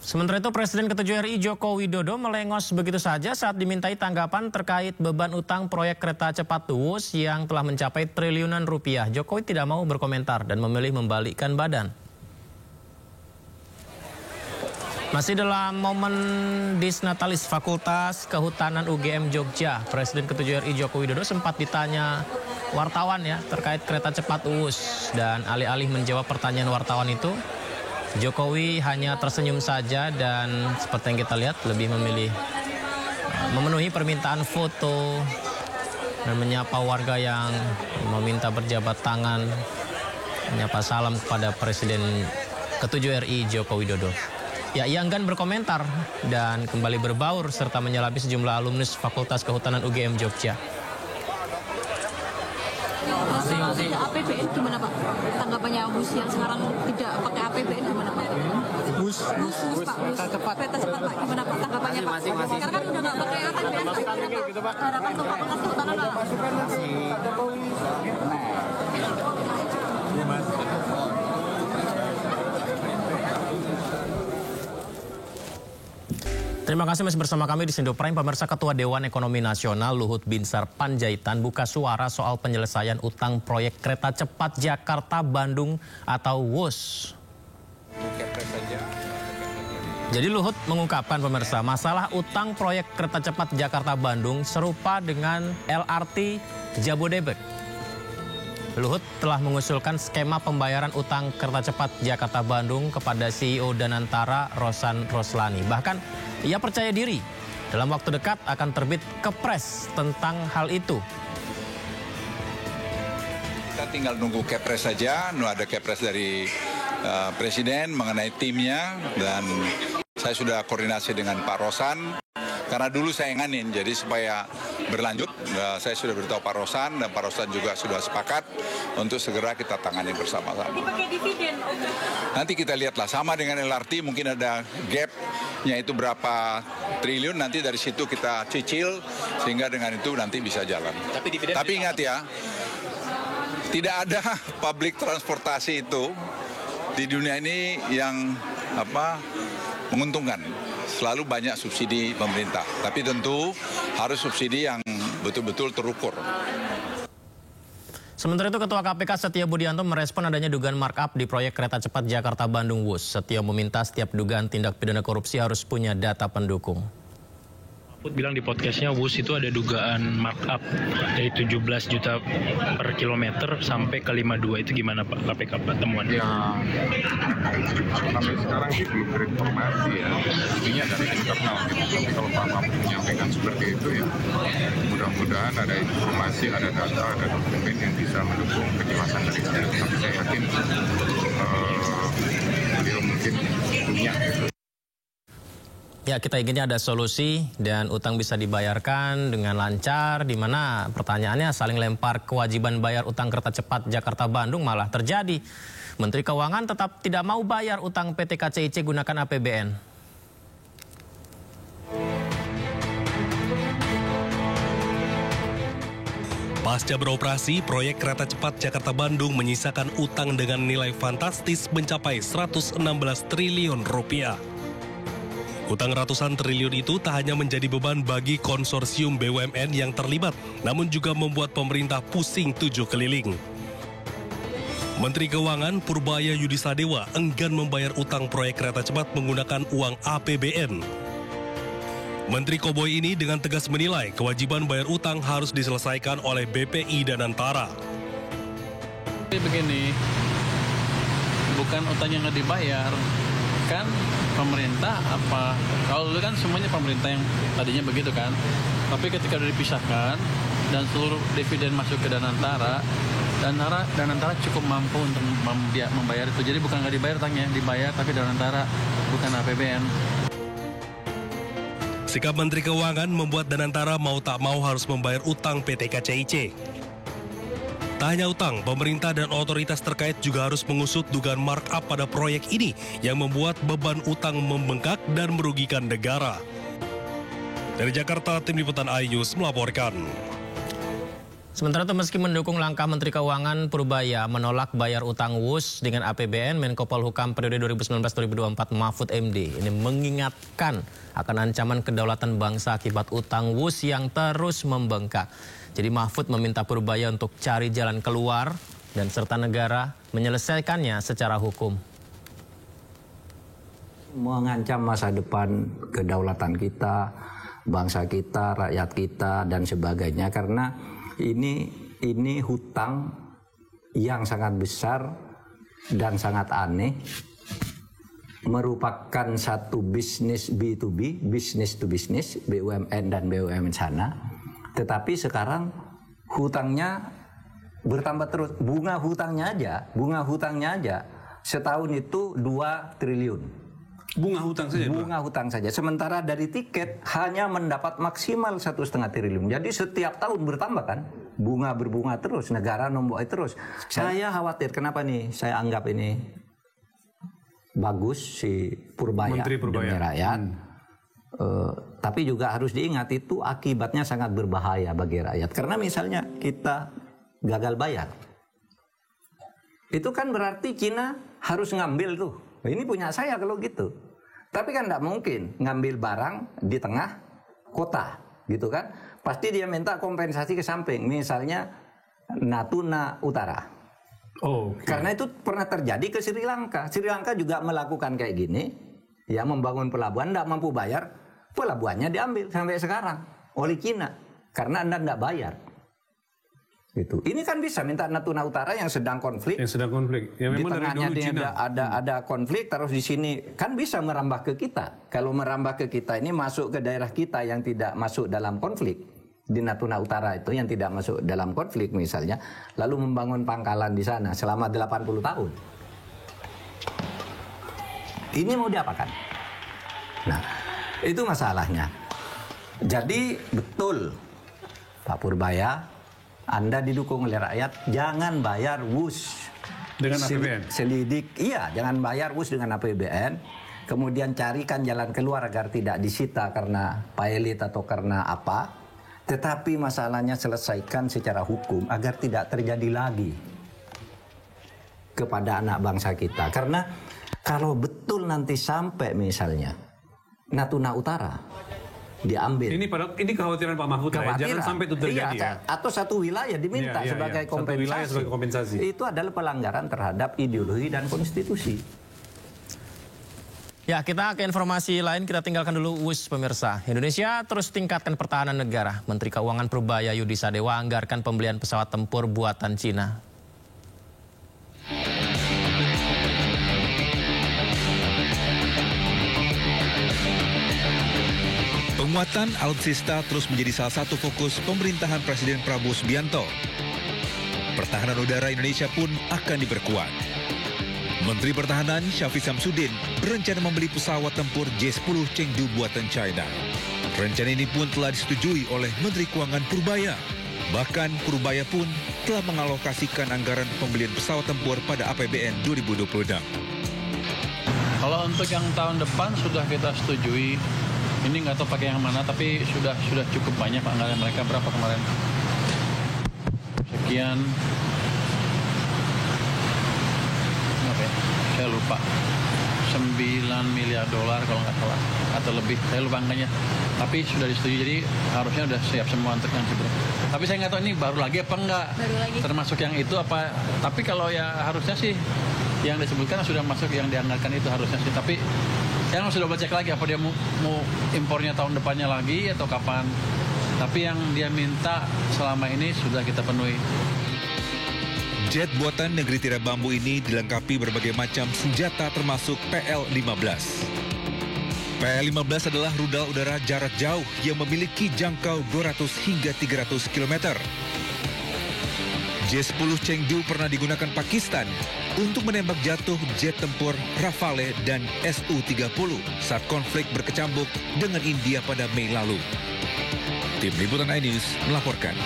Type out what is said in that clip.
Sementara itu Presiden ke-7 RI Joko Widodo melengos begitu saja saat dimintai tanggapan terkait beban utang proyek kereta cepat Wus yang telah mencapai triliunan rupiah. Jokowi tidak mau berkomentar dan memilih membalikkan badan. Masih dalam momen Disnatalis Fakultas Kehutanan UGM Jogja, Presiden ke-7 RI Joko Widodo sempat ditanya wartawan terkait kereta cepat Wus, dan alih-alih menjawab pertanyaan wartawan itu, Jokowi hanya tersenyum saja dan seperti yang kita lihat lebih memilih memenuhi permintaan foto dan menyapa warga yang meminta berjabat tangan, menyapa salam kepada Presiden ke-7 RI Joko Widodo. Ya, ia enggan berkomentar dan kembali berbaur serta menyalapi sejumlah alumnus Fakultas Kehutanan UGM Jogja. Masih APBN gimana Pak? Tanggapannya Wus yang sekarang tidak pakai APBN gimana Pak? Wus Pak, kereta cepat Pak, gimana Pak tanggapannya Pak? Karena kan udah nggak pakai APBN Pak. Harapan untuk Fakultas Kehutanan Pak? Terima kasih masih bersama kami di Sindo Prime. Pemirsa, Ketua Dewan Ekonomi Nasional Luhut Binsar Panjaitan buka suara soal penyelesaian utang proyek kereta cepat Jakarta-Bandung atau Wus. Jadi Luhut mengungkapkan pemirsa, masalah utang proyek kereta cepat Jakarta-Bandung serupa dengan LRT Jabodebek. Luhut telah mengusulkan skema pembayaran utang kereta cepat Jakarta-Bandung kepada CEO Danantara Rosan Roslani. Bahkan ia percaya diri dalam waktu dekat akan terbit kepres tentang hal itu. Kita tinggal nunggu kepres saja, ada kepres dari Presiden mengenai timnya, dan saya sudah koordinasi dengan Pak Rosan. Karena dulu saya inganin, jadi supaya berlanjut, saya sudah beritahu Pak Rosan, dan Pak Rosan juga sudah sepakat untuk segera kita tangani bersama-sama. Dipakai dividen, nanti kita lihatlah, sama dengan LRT mungkin ada gap-nya itu berapa triliun, nanti dari situ kita cicil, sehingga dengan itu nanti bisa jalan. Tapi ingat ya, tidak ada public transportasi itu di dunia ini yang menguntungkan. Selalu banyak subsidi pemerintah, tapi tentu harus subsidi yang betul-betul terukur. Sementara itu Ketua KPK Setio Budianto merespon adanya dugaan markup di proyek kereta cepat Jakarta-Bandung Wus. Setio meminta setiap dugaan tindak pidana korupsi harus punya data pendukung. Bilang di podcastnya Wus itu ada dugaan markup dari 17 juta per kilometer sampai ke 52, itu gimana Pak KPK Pak temuan? Ya, sampai sekarang sih belum berinformasi ya, intinya dari internal gitu. Tapi kalau Pak Mahfud menyampaikan seperti itu ya, mudah-mudahan ada informasi, ada data, ada dokumen yang bisa mendukung penjelasan dari saya. Tapi saya yakin beliau mungkin punya gitu. Ya, kita inginnya ada solusi dan utang bisa dibayarkan dengan lancar, di mana pertanyaannya saling lempar kewajiban bayar utang kereta cepat Jakarta-Bandung malah terjadi. Menteri Keuangan tetap tidak mau bayar utang PT KCIC gunakan APBN. Pasca beroperasi, proyek kereta cepat Jakarta-Bandung menyisakan utang dengan nilai fantastis mencapai 116 triliun rupiah. Utang ratusan triliun itu tak hanya menjadi beban bagi konsorsium BUMN yang terlibat, namun juga membuat pemerintah pusing 7 keliling. Menteri Keuangan Purbaya Yudisadewa enggan membayar utang proyek kereta cepat menggunakan uang APBN. Menteri Koboi ini dengan tegas menilai kewajiban bayar utang harus diselesaikan oleh BPI Danantara. Begini, bukan utang yang nggak dibayar. Kan pemerintah kalau dulu kan semuanya pemerintah yang tadinya begitu kan, tapi ketika sudah dipisahkan dan seluruh dividen masuk ke Danantara cukup mampu untuk membayar itu. Jadi bukan nggak dibayar utangnya, dibayar tapi Danantara bukan APBN. Sikap Menteri Keuangan membuat Danantara mau tak mau harus membayar utang PT KCIC. Tak hanya utang, pemerintah dan otoritas terkait juga harus mengusut dugaan markup pada proyek ini yang membuat beban utang membengkak dan merugikan negara. Dari Jakarta, Tim Liputan iNews melaporkan. Sementara itu meski mendukung langkah Menteri Keuangan Purbaya menolak bayar utang WUS dengan APBN, Menko Polhukam periode 2019-2024 Mahfud MD ini mengingatkan akan ancaman kedaulatan bangsa akibat utang WUS yang terus membengkak. Jadi Mahfud meminta Purbaya untuk cari jalan keluar dan serta negara menyelesaikannya secara hukum. Mengancam masa depan kedaulatan kita, bangsa kita, rakyat kita dan sebagainya, karena ini hutang yang sangat besar dan sangat aneh, merupakan satu bisnis B2B, bisnis to bisnis, BUMN dan BUMN sana. Tetapi sekarang hutangnya bertambah terus. Bunga hutangnya aja setahun itu 2 triliun. Bunga hutang saja, bunga hutang saja. Sementara dari tiket hanya mendapat maksimal 1,5 triliun. Jadi setiap tahun bertambah kan, berbunga terus, negara nombok terus. Saya khawatir, kenapa nih? Saya anggap ini bagus si Purbaya, Menteri Purbaya demi rakyat. Tapi juga harus diingat itu akibatnya sangat berbahaya bagi rakyat. Karena misalnya kita gagal bayar, itu kan berarti Cina harus ngambil tuh. Ini punya saya kalau gitu. Tapi kan tidak mungkin ngambil barang di tengah kota, gitu kan? Pasti dia minta kompensasi ke samping, misalnya Natuna Utara. Oh, okay. Karena itu pernah terjadi ke Sri Lanka. Sri Lanka juga melakukan kayak gini, ya membangun pelabuhan, tidak mampu bayar, pelabuhannya diambil sampai sekarang oleh Cina karena Anda tidak bayar. Gitu. Ini kan bisa minta Natuna Utara yang sedang konflik. Ya, di memang tengahnya dari dulu Cina ada konflik, terus di sini kan bisa merambah ke kita. Kalau merambah ke kita ini masuk ke daerah kita yang tidak masuk dalam konflik. Di Natuna Utara itu yang tidak masuk dalam konflik misalnya, lalu membangun pangkalan di sana selama 80 tahun. Ini mau diapakan? Nah, itu masalahnya. Jadi betul Pak Purbaya, Anda didukung oleh rakyat, jangan bayar WUS dengan APBN. Selidik, iya, jangan bayar WUS dengan APBN. Kemudian carikan jalan keluar agar tidak disita karena pilot atau karena apa. Tetapi masalahnya selesaikan secara hukum agar tidak terjadi lagi kepada anak bangsa kita. Karena kalau betul nanti sampai misalnya Natuna Utara diambil. Ini kekhawatiran Pak Mahfud. Jangan sampai itu terjadi. Iya, atau satu wilayah diminta sebagai kompensasi. Itu adalah pelanggaran terhadap ideologi dan konstitusi. Ya, kita ke informasi lain, kita tinggalkan dulu WUS pemirsa. Indonesia terus tingkatkan pertahanan negara. Menteri Keuangan Purbaya Yudi Sadewa anggarkan pembelian pesawat tempur buatan Cina. Penguatan alutsista terus menjadi salah satu fokus pemerintahan Presiden Prabowo Subianto. Pertahanan udara Indonesia pun akan diperkuat. Menteri Pertahanan Syafri Samsudin berencana membeli pesawat tempur J-10 Chengdu buatan China. Rencana ini pun telah disetujui oleh Menteri Keuangan Purbaya. Bahkan Purbaya pun telah mengalokasikan anggaran pembelian pesawat tempur pada APBN 2026. Kalau untuk yang tahun depan sudah kita setujui. Ini nggak tahu pakai yang mana, tapi sudah cukup banyak anggaran mereka. Berapa kemarin? Sekian. Apa ya? Saya lupa. 9 miliar dolar kalau nggak salah. Atau lebih, saya lupa angkanya. Tapi sudah disetujui, jadi harusnya sudah siap semua untuk yang sebelum. Tapi saya nggak tahu ini baru lagi apa enggak. Baru lagi. Termasuk yang itu apa. Tapi kalau ya harusnya sih, yang disebutkan sudah masuk yang dianggarkan itu harusnya sih. Tapi saya sudah cek lagi apa dia mau impornya tahun depannya lagi atau kapan. Tapi yang dia minta selama ini sudah kita penuhi. Jet buatan negeri tirai bambu ini dilengkapi berbagai macam senjata termasuk PL-15. PL-15 adalah rudal udara jarak jauh yang memiliki jangkau 200 hingga 300 km. J-10 Chengdu pernah digunakan Pakistan untuk menembak jatuh jet tempur Rafale dan Su-30 saat konflik berkecambuk dengan India pada Mei lalu. Tim Liputan iNews melaporkan.